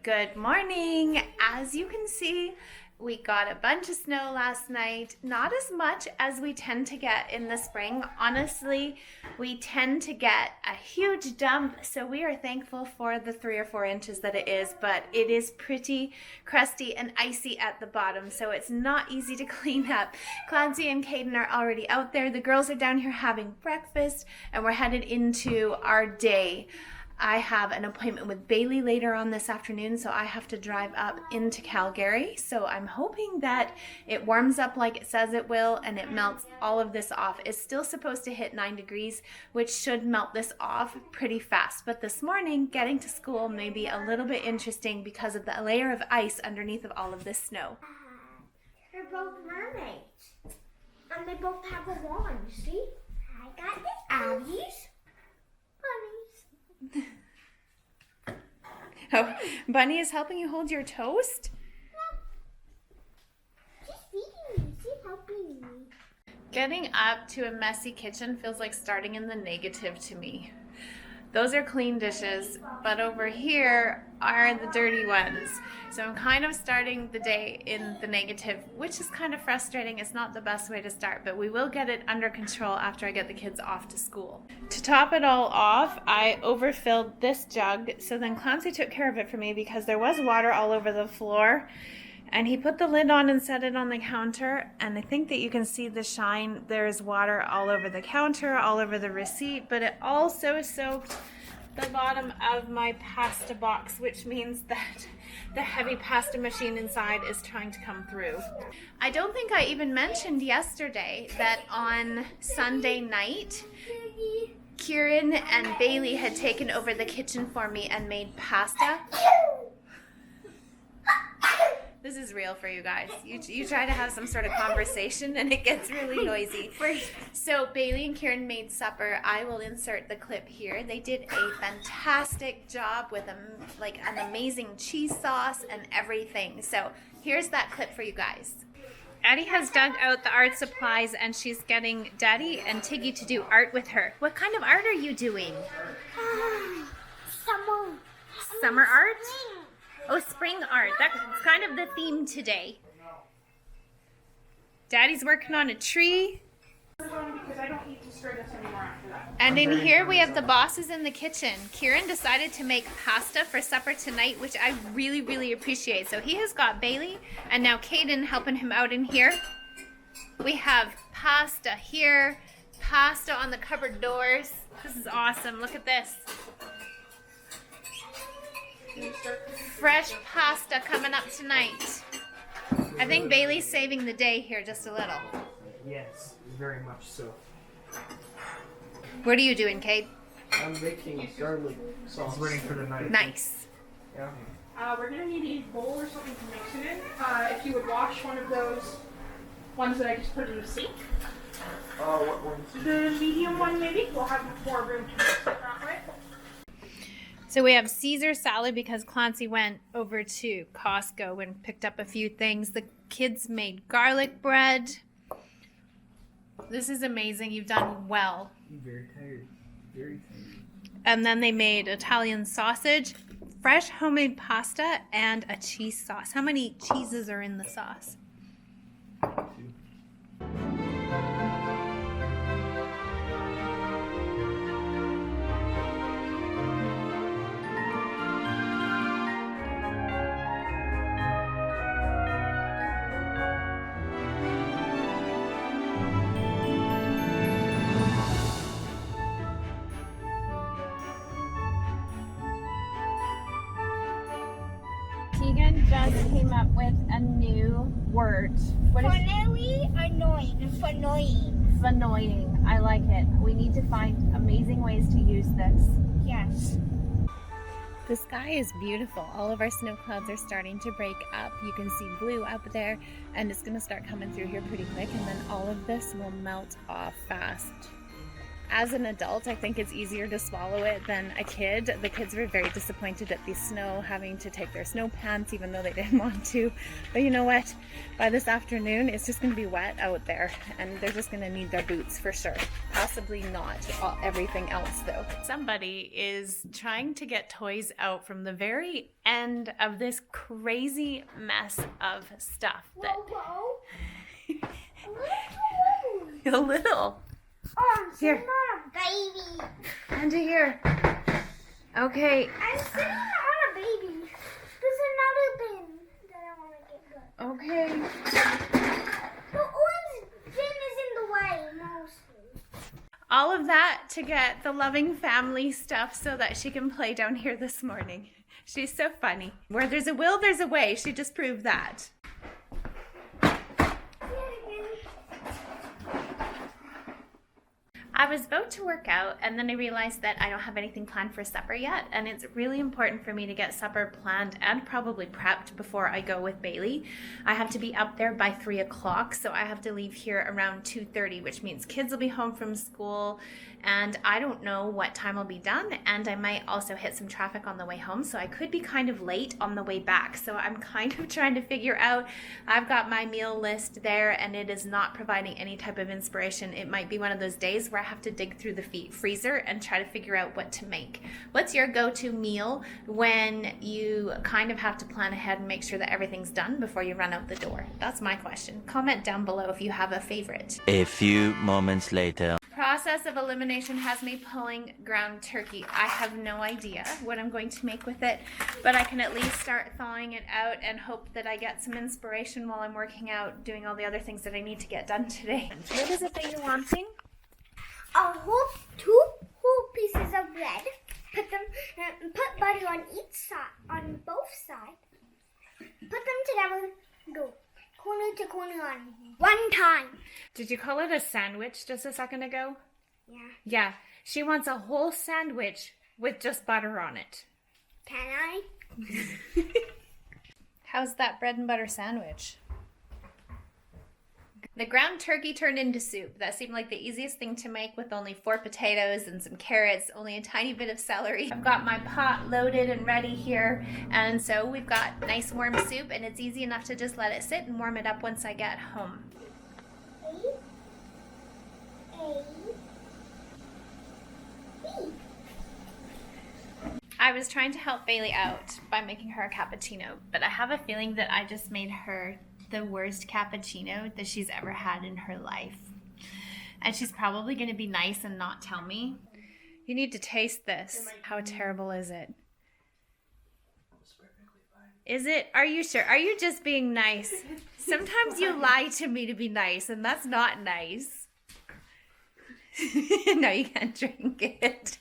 Good morning. As you can see, we got a bunch of snow last night. Not as much as we tend to get in the spring. Honestly, we tend to get a huge dump, so we are thankful for the 3 or 4 inches that it is, but it is pretty crusty and icy at the bottom, so it's not easy to clean up. Clancy and Caden are already out there. The girls are down here having breakfast, and we're headed into our day. I have an appointment with Bailey later on this afternoon, so I have to drive up into Calgary. So I'm hoping that it warms up like it says it will and it melts all of this off. It's still supposed to hit 9 degrees, which should melt this off pretty fast. But this morning, getting to school may be a little bit interesting because of the layer of ice underneath of all of this snow. They're both mermaids. And they both have a wand, see? I got this. Abby's. Oh, Bunny is helping you hold your toast? No. She's feeding me. She's helping me. Getting up to a messy kitchen feels like starting in the negative to me. Those are clean dishes, but over here are the dirty ones. So I'm kind of starting the day in the negative, which is kind of frustrating. It's not the best way to start, but we will get it under control after I get the kids off to school. To top it all off, I overfilled this jug, so then Clancy took care of it for me because there was water all over the floor. And he put the lid on and set it on the counter, and I think that you can see the shine. There's water all over the counter, all over the receipt, but it also soaked the bottom of my pasta box, which means that the heavy pasta machine inside is trying to come through. I don't think I even mentioned yesterday that on Sunday night, Keiran and Bailey had taken over the kitchen for me and made pasta. This is real for you guys. You try to have some sort of conversation and it gets really noisy. So Bailey and Keiran made supper. I will insert the clip here. They did a fantastic job with an amazing cheese sauce and everything. So here's that clip for you guys. Addie has dug out the art supplies and she's getting Daddy and Tiggy to do art with her. What kind of art are you doing? Summer art? Oh, spring art. That's kind of the theme today. Daddy's working on a tree. And in here we have the bosses in the kitchen. Keiran decided to make pasta for supper tonight, which I really, really appreciate. So he has got Bailey and now Caden helping him out in here. We have pasta here, pasta on the cupboard doors. This is awesome. Look at this. Fresh pasta coming up tonight. I think Bailey's saving the day here just a little. Yes, very much so. What are you doing, Kate? I'm making garlic sauce. It's ready for the night. Nice. Yeah. We're going to need a bowl or something to mix it in. If you would wash one of those ones that I just put in the sink. What ones? The medium one maybe. We'll have more room to mix it that way. So we have Caesar salad because Clancy went over to Costco and picked up a few things. The kids made garlic bread. This is amazing. You've done well. I'm very tired. Very tired. And then they made Italian sausage, fresh homemade pasta, and a cheese sauce. How many cheeses are in the sauce? 2. Tegan just came up with a new word. What is Funnoying, annoying, funnoying. Funnoying? I like it. We need to find amazing ways to use this. Yes. The sky is beautiful. All of our snow clouds are starting to break up. You can see blue up there, and it's going to start coming through here pretty quick, and then all of this will melt off fast. As an adult, I think it's easier to swallow it than a kid. The kids were very disappointed at the snow, having to take their snow pants even though they didn't want to. But you know what? By this afternoon, it's just going to be wet out there and they're just going to need their boots for sure. Possibly not everything else though. Somebody is trying to get toys out from the very end of this crazy mess of stuff. Whoa. A little. Oh, I'm Here. sitting on a baby. Under here. Okay. I'm sitting on a baby. There's another bin that I want to get good. Okay. The orange bin is in the way, mostly. All of that to get the loving family stuff so that she can play down here this morning. She's so funny. Where there's a will, there's a way. She just proved that. I was about to work out and then I realized that I don't have anything planned for supper yet, and it's really important for me to get supper planned and probably prepped before I go with Bailey. I have to be up there by 3 o'clock, so I have to leave here around 2:30, which means kids will be home from school and I don't know what time I'll be done, and I might also hit some traffic on the way home, so I could be kind of late on the way back. So I'm kind of trying to figure out, I've got my meal list there and it is not providing any type of inspiration. It might be one of those days where I have to dig through the freezer and try to figure out what to make. What's your go-to meal when you kind of have to plan ahead and make sure that everything's done before you run out the door? That's my question. Comment down below if you have a favorite. A few moments later. Process of elimination has me pulling ground turkey. I have no idea what I'm going to make with it, but I can at least start thawing it out and hope that I get some inspiration while I'm working out, doing all the other things that I need to get done today. What is it that you're wanting? Two whole pieces of bread. Put butter on each side, on both sides. Put them together. Go corner to corner on one time. Did you call it a sandwich just a second ago? Yeah. Yeah. She wants a whole sandwich with just butter on it. Can I? How's that bread and butter sandwich? The ground turkey turned into soup. That seemed like the easiest thing to make with only 4 potatoes and some carrots, only a tiny bit of celery. I've got my pot loaded and ready here, and so we've got nice warm soup, and it's easy enough to just let it sit and warm it up once I get home. I was trying to help Bailey out by making her a cappuccino, but I have a feeling that I just made her the worst cappuccino that she's ever had in her life. And she's probably going to be nice and not tell me. You need to taste this. How terrible is it? Is it? Are you sure? Are you just being nice? Sometimes you lie to me to be nice, and that's not nice. No, you can't drink it.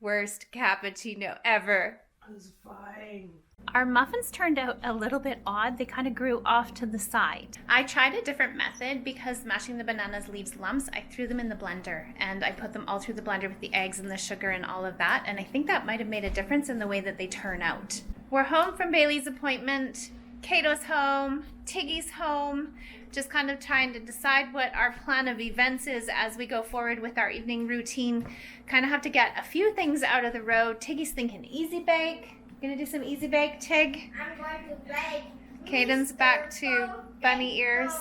Worst cappuccino ever. It's fine. Our muffins turned out a little bit odd. They kind of grew off to the side. I tried a different method because mashing the bananas leaves lumps. I threw them in the blender and I put them all through the blender with the eggs and the sugar and all of that. And I think that might have made a difference in the way that they turn out. We're home from Bailey's appointment. Kato's home. Tiggy's home. Just kind of trying to decide what our plan of events is as we go forward with our evening routine. Kind of have to get a few things out of the road. Tiggy's thinking easy bake. Gonna do some easy bake, Tig? I'm going to bake. Caden's back to bunny ears.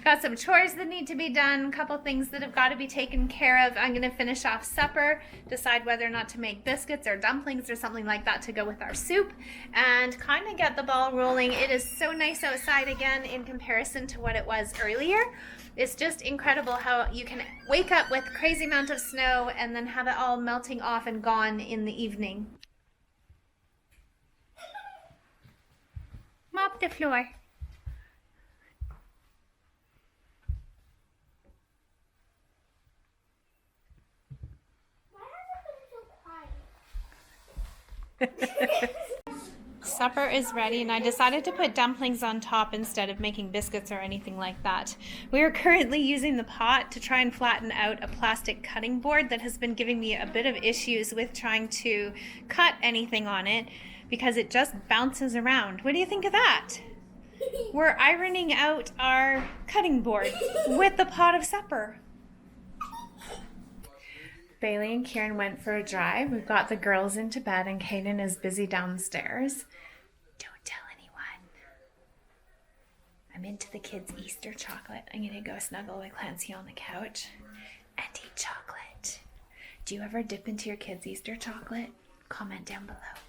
Got some chores that need to be done, a couple things that have got to be taken care of. I'm gonna finish off supper, decide whether or not to make biscuits or dumplings or something like that to go with our soup, and kind of get the ball rolling. It is so nice outside again in comparison to what it was earlier. It's just incredible how you can wake up with a crazy amount of snow and then have it all melting off and gone in the evening. Mop the floor. Supper is ready and I decided to put dumplings on top instead of making biscuits or anything like that. We are currently using the pot to try and flatten out a plastic cutting board that has been giving me a bit of issues with trying to cut anything on it because it just bounces around. What do you think of that? We're ironing out our cutting board with the pot of supper. Bailey and Keiran went for a drive. We've got the girls into bed and Caedon is busy downstairs. Don't tell anyone. I'm into the kids' Easter chocolate. I'm gonna go snuggle with Clancy on the couch and eat chocolate. Do you ever dip into your kids' Easter chocolate? Comment down below.